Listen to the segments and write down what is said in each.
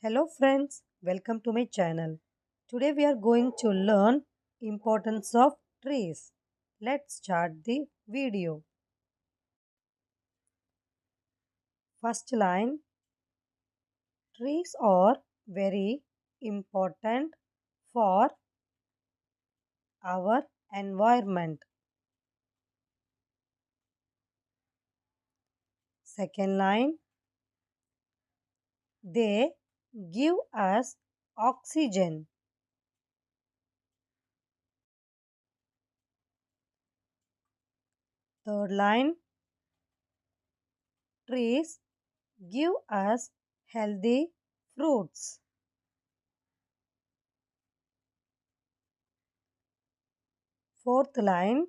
Hello friends, welcome to my channel. Today we are going to learn importance of trees. Let's start the video. First line, trees are very important for our environment. Second line, they give us oxygen. Third line, trees give us healthy fruits. Fourth line,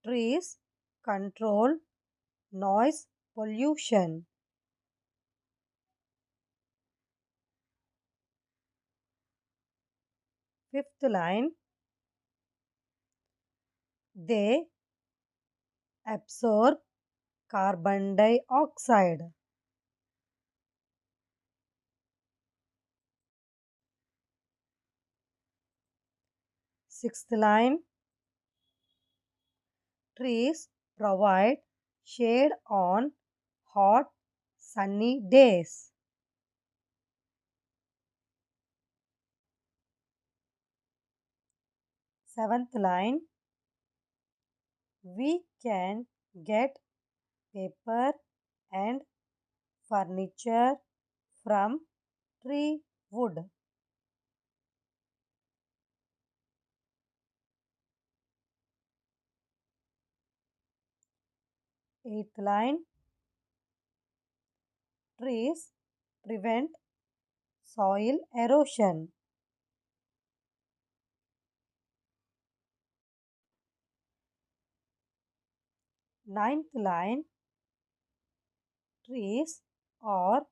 trees control noise pollution. Fifth line, they absorb carbon dioxide. Sixth line, trees provide shade on hot sunny days. Seventh line, we can get paper and furniture from tree wood. Eighth line, trees prevent soil erosion. Ninth line, trees are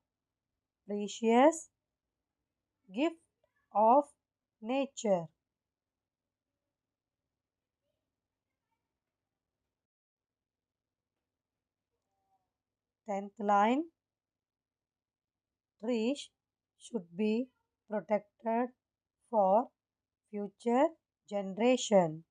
precious gift of nature. 10th line, trees should be protected for future generation.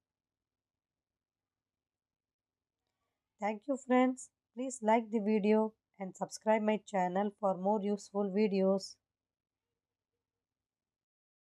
Thank you friends. Please like the video and subscribe my channel for more useful videos.